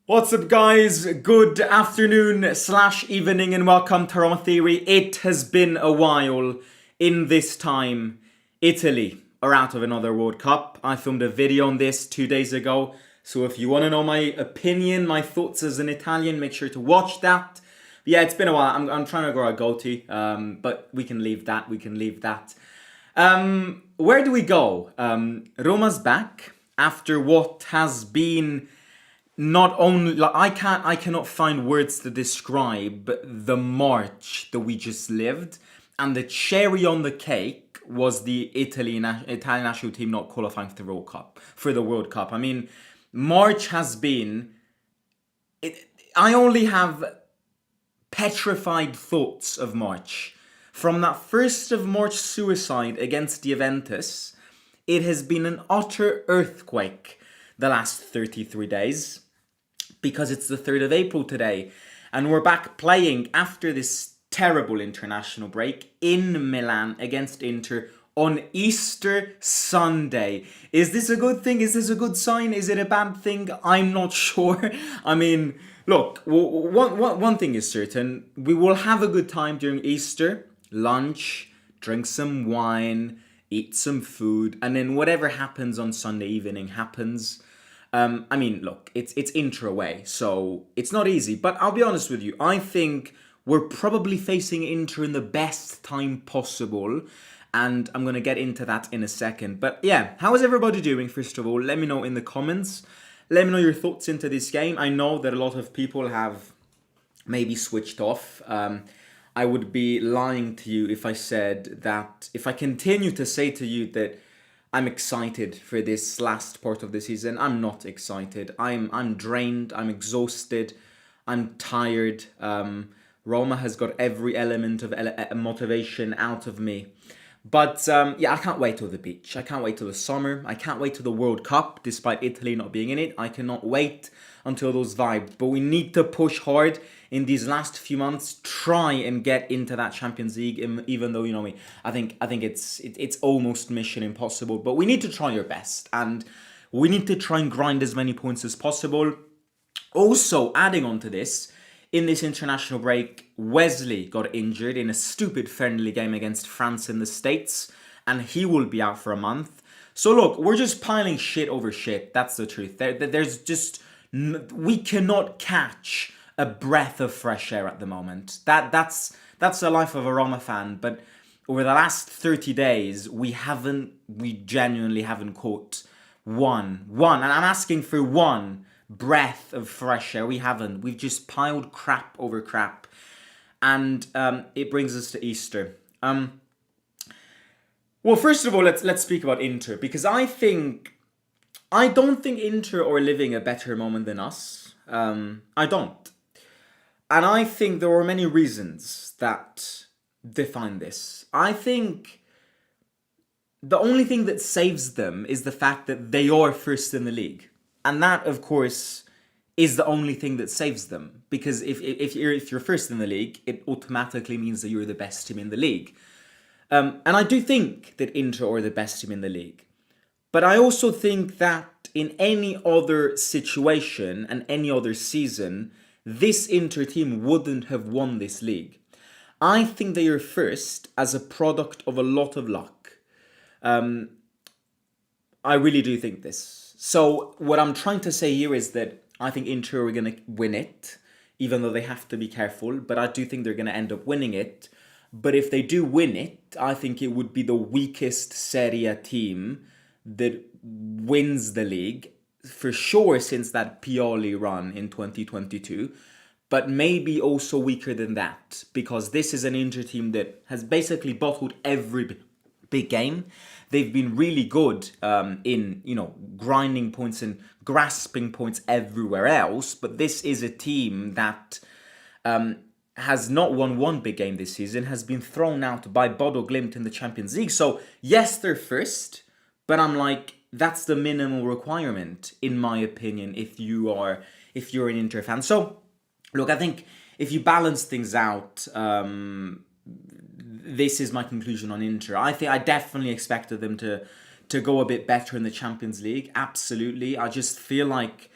What's up, guys? Good afternoon slash evening and welcome to Roma Theory. It has been a while. In this time, Italy are out of another World Cup. I filmed a video on this 2 days ago. So if you want to know my opinion, my thoughts as an Italian, make sure to watch that. Yeah, it's been a while. I'm trying to grow a goatee, but we can leave that. Where do we go? Roma's back after what has been not only like I cannot find words to describe the march that we just lived, and the cherry on the cake was the Italian national team not qualifying for the World Cup. I mean, March has been. I only have petrified thoughts of March. From that 1st of March suicide against Juventus, it has been an utter earthquake the last 33 days. Because it's the 3rd of April today, and we're back playing after this terrible international break in Milan against Inter on Easter Sunday. Is this a good thing? Is this a good sign? Is it a bad thing? I'm not sure. I mean, look, one thing is certain. We will have a good time during Easter. Lunch, drink some wine, eat some food, and then whatever happens on Sunday evening happens. I mean, look, it's Inter away, so it's not easy. But I'll be honest with you, I think we're probably facing Inter in the best time possible, and I'm going to get into that in a second. But yeah, how is everybody doing, first of all? Let me know in the comments. Let me know your thoughts into this game. I know that a lot of people have maybe switched off. I would be lying to you if I said that, if I continue to say to you that I'm excited for this last part of the season. I'm not excited. I'm drained. I'm exhausted. I'm tired. Roma has got every element of motivation out of me. But yeah, I can't wait till the beach. I can't wait till the summer. I can't wait till the World Cup, despite Italy not being in it. I cannot wait until those vibes. But we need to push hard in these last few months. Try and get into that Champions League, even though, you know me, I think it's almost mission impossible. But we need to try our best, and we need to try and grind as many points as possible. Also, adding on to this, in this international break, Wesley got injured in a stupid friendly game against France in the States, and he will be out for a month. So look, we're just piling shit over shit. That's the truth. There's just we cannot catch a breath of fresh air at the moment. That's the life of a Roma fan. But over the last 30 days, we genuinely haven't caught one, and I'm asking for one breath of fresh air. We haven't. We've just piled crap over crap, and it brings us to Easter. Well, first of all, let's speak about Inter, because I don't think Inter are living a better moment than us. I don't, and I think there are many reasons that define this. I think the only thing that saves them is the fact that they are first in the league. And that, of course, is the only thing that saves them. Because if you're first in the league, it automatically means that you're the best team in the league. And I do think that Inter are the best team in the league. But I also think that in any other situation and any other season, this Inter team wouldn't have won this league. I think they are first as a product of a lot of luck. I really do think this. So what I'm trying to say here is that I think Inter are going to win it, even though they have to be careful. But I do think they're going to end up winning it. But if they do win it, I think it would be the weakest Serie A team that wins the league, for sure, since that Pioli run in 2022. But maybe also weaker than that, because this is an Inter team that has basically bottled every big game. They've been really good in, grinding points and grasping points everywhere else. But this is a team that has not won one big game this season, has been thrown out by Bodo Glimt in the Champions League. So yes, they're first, but I'm like, that's the minimal requirement, in my opinion, if you're an Inter fan. So look, I think if you balance things out, this is my conclusion on Inter. I definitely expected them to go a bit better in the Champions League. Absolutely. I just feel like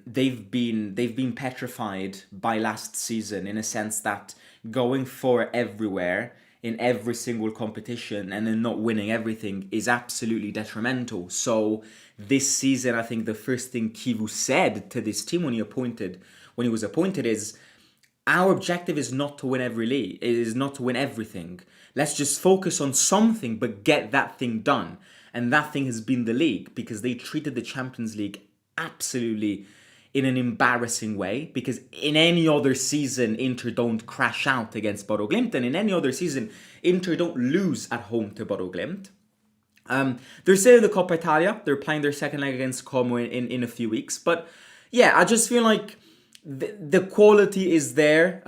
they've been petrified by last season, in a sense that going for everywhere in every single competition and then not winning everything is absolutely detrimental. So this season, I think the first thing Kivu said to this team when he was appointed is, our objective is not to win every league. It is not to win everything. Let's just focus on something, but get that thing done. And that thing has been the league, because they treated the Champions League absolutely in an embarrassing way. Because in any other season, Inter don't crash out against Bodo Glimt, and in any other season, Inter don't lose at home to Bodo Glimt. They're still in the Coppa Italia. They're playing their second leg against Como in a few weeks. But yeah, I just feel like the quality is there,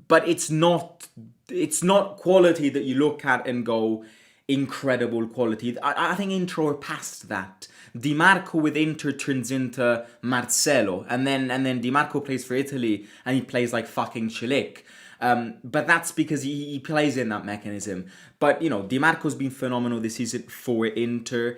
but it's not quality that you look at and go, incredible quality. I think Inter are past that. Di Marco with Inter turns into Marcelo, and then Di Marco plays for Italy and he plays like fucking Chilik. But that's because he plays in that mechanism. But Di Marco's been phenomenal this season for Inter.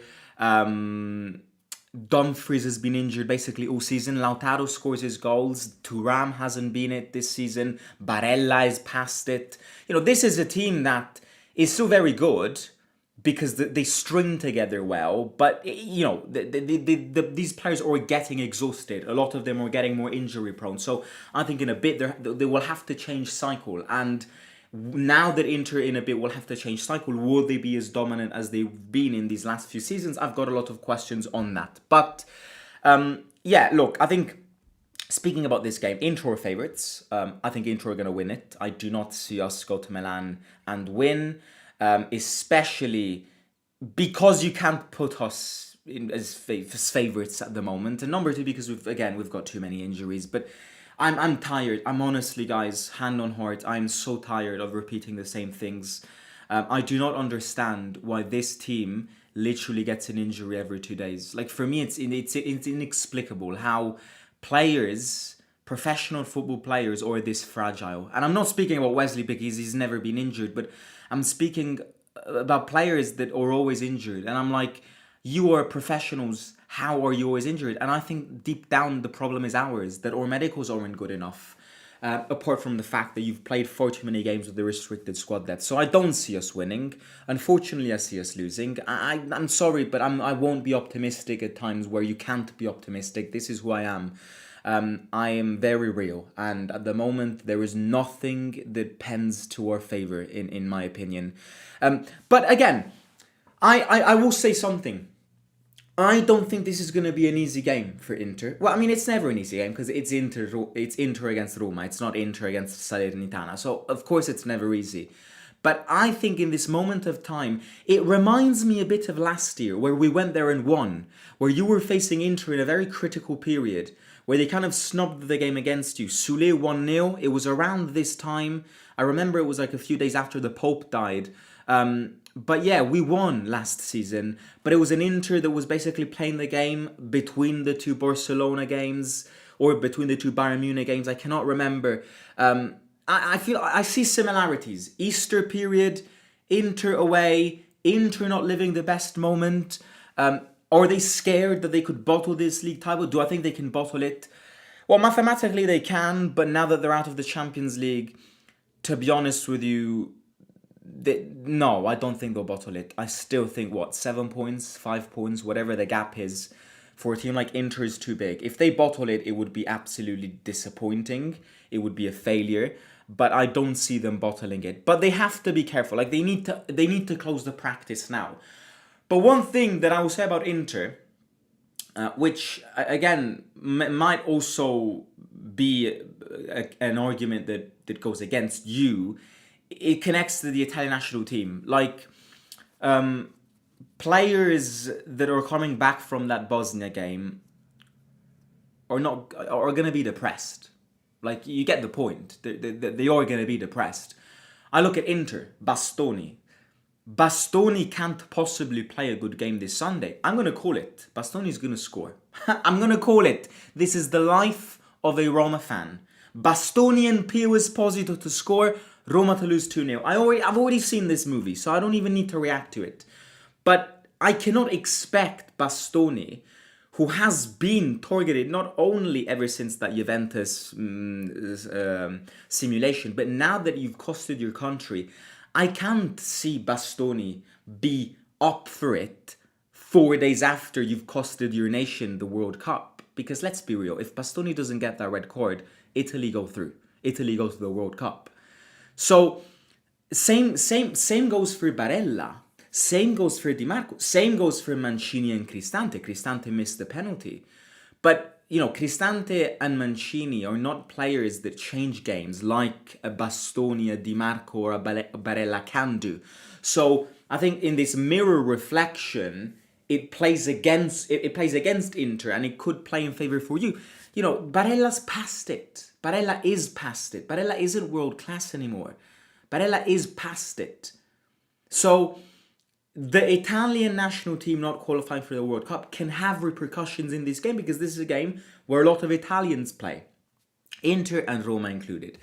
Dumfries has been injured basically all season. Lautaro scores his goals. Thuram hasn't been it this season. Barella is past it. This is a team that is still very good because they string together well. But, these players are getting exhausted. A lot of them are getting more injury prone. So I think in a bit they will have to change cycle. And now that Inter in a bit will have to change cycle, will they be as dominant as they've been in these last few seasons? I've got a lot of questions on that. But look, I think speaking about this game, Inter are favourites. I think Inter are going to win it. I do not see us go to Milan and win, especially because you can't put us in as favourites at the moment. And number two, because we've got too many injuries. But I'm tired. I'm honestly, guys, hand on heart, I'm so tired of repeating the same things. I do not understand why this team literally gets an injury every 2 days. Like, for me, it's inexplicable how professional football players, are this fragile. And I'm not speaking about Wesley because he's never been injured, but I'm speaking about players that are always injured. And I'm like, you are professionals. How are you always injured? And I think deep down the problem is ours, that our medicals aren't good enough. Apart from the fact that you've played far too many games with the restricted squad depth. So I don't see us winning. Unfortunately, I see us losing. I'm sorry, but I won't be optimistic at times where you can't be optimistic. This is who I am. I am very real. And at the moment, there is nothing that pens to our favour, in my opinion. But again, I will say something. I don't think this is going to be an easy game for Inter. Well, I mean, it's never an easy game because it's Inter against Roma. It's not Inter against Salernitana. So, of course, it's never easy. But I think in this moment of time, it reminds me a bit of last year where we went there and won, where you were facing Inter in a very critical period, where they kind of snubbed the game against you. Sule 1-0. It was around this time. I remember it was like a few days after the Pope died. But yeah, we won last season, but it was an Inter that was basically playing the game between the two Barcelona games or between the two Bayern Munich games. I cannot remember. I feel I see similarities. Easter period, Inter away, Inter not living the best moment. Are they scared that they could bottle this league title? Do I think they can bottle it? Well, mathematically they can, but now that they're out of the Champions League, to be honest with you, no, I don't think they'll bottle it. I still think, 7 points, 5 points, whatever the gap is, for a team like Inter is too big. If they bottle it, it would be absolutely disappointing. It would be a failure. But I don't see them bottling it. But they have to be careful. Like, they need to close the practice now. But one thing that I will say about Inter, which again might also be an argument that goes against you, it connects to the Italian national team. Like, players that are coming back from that Bosnia game are going to be depressed. Like, you get the point. They are going to be depressed. I look at Inter, Bastoni. Bastoni can't possibly play a good game this Sunday. I'm going to call it. Bastoni's going to score. I'm going to call it. This is the life of a Roma fan. Bastoni and Pio Esposito to score, Roma to lose 2-0. I've already seen this movie, so I don't even need to react to it. But I cannot expect Bastoni, who has been targeted not only ever since that Juventus simulation, but now that you've costed your country, I can't see Bastoni be up for it 4 days after you've costed your nation the World Cup. Because let's be real, if Bastoni doesn't get that red card, Italy go through. Italy goes to the World Cup. So same goes for Barella. Same goes for Di Marco. Same goes for Mancini and Cristante. Cristante missed the penalty. But, Cristante and Mancini are not players that change games like a Bastoni, a Di Marco, or a Barella can do. So I think in this mirror reflection, it plays against Inter, and it could play in favor for you. Barella's past it. Barella is past it. Barella isn't world class anymore. Barella is past it. So the Italian national team not qualifying for the World Cup can have repercussions in this game, because this is a game where a lot of Italians play, Inter and Roma included.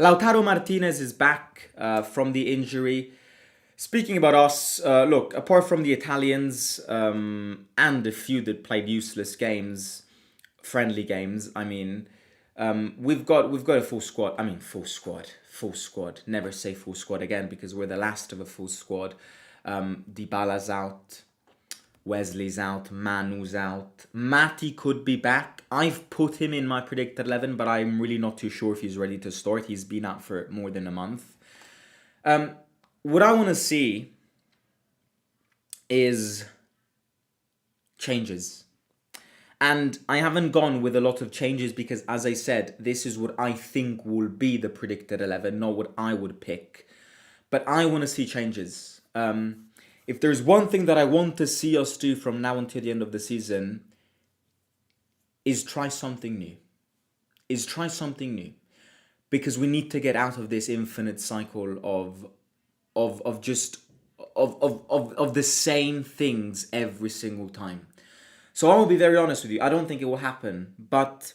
Lautaro Martinez is back from the injury. Speaking about us, look, apart from the Italians and a few that played useless games, friendly games, we've got a full squad. Full squad. Never say full squad again, because we're the last of a full squad. Dybala's out, Wesley's out, Manu's out. Matti could be back. I've put him in my predicted 11, but I'm really not too sure if he's ready to start. He's been out for more than a month. What I want to see is changes. And I haven't gone with a lot of changes because, as I said, this is what I think will be the predicted 11, not what I would pick. But I want to see changes. If there's one thing that I want to see us do from now until the end of the season, is try something new. Because we need to get out of this infinite cycle of the same things every single time. So I will be very honest with you. I don't think it will happen, but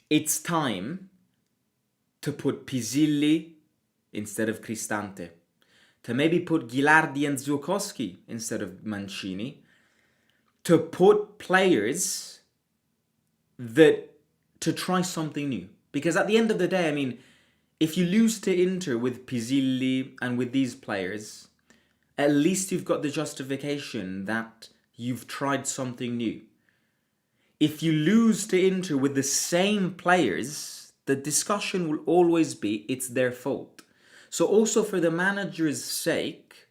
it's time to put Pisilli instead of Cristante, to maybe put Ghilardi and Zukoski instead of Mancini, to put players to try something new. Because at the end of the day, if you lose to Inter with Pisilli and with these players, at least you've got the justification that you've tried something new. If you lose to Inter with the same players, the discussion will always be it's their fault. So also for the manager's sake,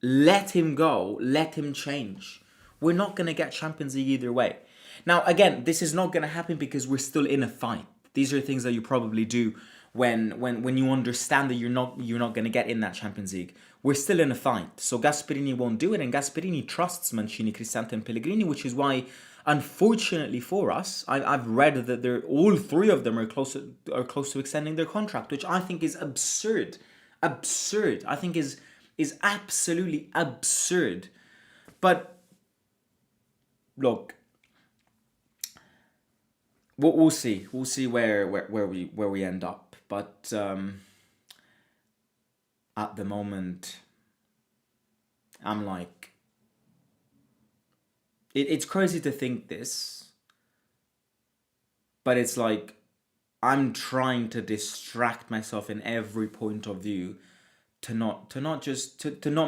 let him go, let him change. We're not going to get Champions League either way. Now, again, this is not going to happen because we're still in a fight. These are things that you probably do when you understand that you're not going to get in that Champions League. We're still in a fight. So Gasperini won't do it, and Gasperini trusts Mancini, Cristante and Pellegrini, which is why, unfortunately for us, I've read that all three of them are close to extending their contract, which I think is absurd. I think is absolutely absurd. But look, we'll see. We'll see where we end up. But at the moment, I'm like, it's crazy to think this, but it's like I'm trying to distract myself in every point of view to not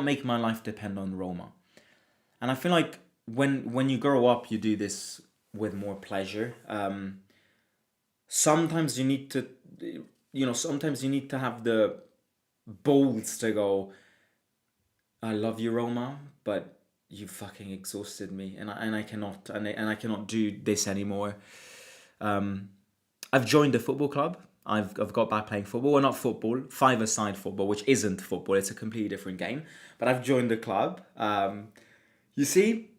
make my life depend on Roma. And I feel like when you grow up, you do this with more pleasure. Sometimes you need to, have the balls to go, I love you, Roma, but you fucking exhausted me, and I cannot do this anymore. I've joined a football club. I've got back playing football. Well, not football, five-a-side football, which isn't football. It's a completely different game. But I've joined the club. You see,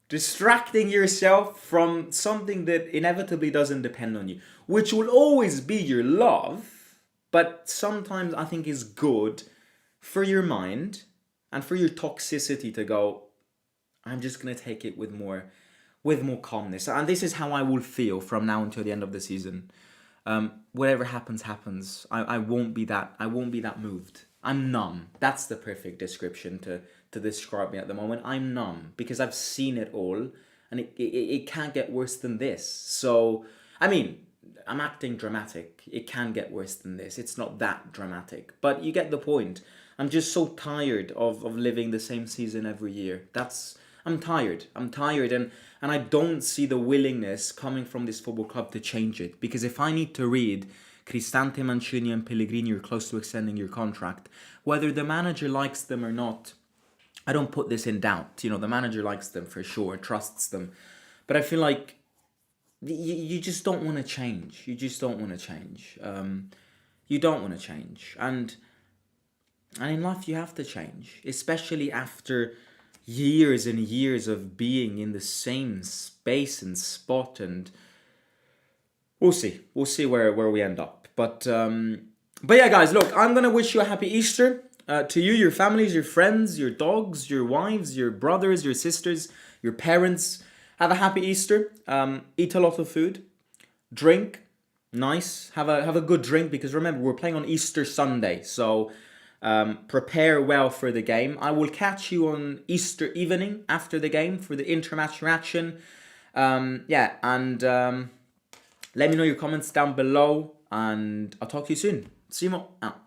distracting yourself from something that inevitably doesn't depend on you, which will always be your love, but sometimes I think is good for your mind and for your toxicity to go, I'm just going to take it with more calmness. And this is how I will feel from now until the end of the season. Whatever happens, happens. I won't be that moved. I'm numb. That's the perfect description to to describe me at the moment. I'm numb because I've seen it all, and it can't get worse than this. So, I mean, I'm acting dramatic. It can get worse than this. It's not that dramatic, but you get the point. I'm just so tired of living the same season every year. I'm tired. I'm tired, and I don't see the willingness coming from this football club to change it. Because if I need to read Cristante, Mancini and Pellegrini are close to extending your contract, whether the manager likes them or not, I don't put this in doubt. You know, the manager likes them for sure, trusts them. But I feel like you just don't want to change. You just don't want to change. You don't want to change. And in life, you have to change, especially after years and years of being in the same space and spot. And we'll see. We'll see where we end up. But yeah, guys, look, I'm going to wish you a happy Easter to you, your families, your friends, your dogs, your wives, your brothers, your sisters, your parents. Have a happy Easter. Eat a lot of food. Drink. Nice. Have a good drink, because remember, we're playing on Easter Sunday. So prepare well for the game. I will catch you on Easter evening after the game for the intermatch reaction. Let me know your comments down below, and I'll talk to you soon. Simo out.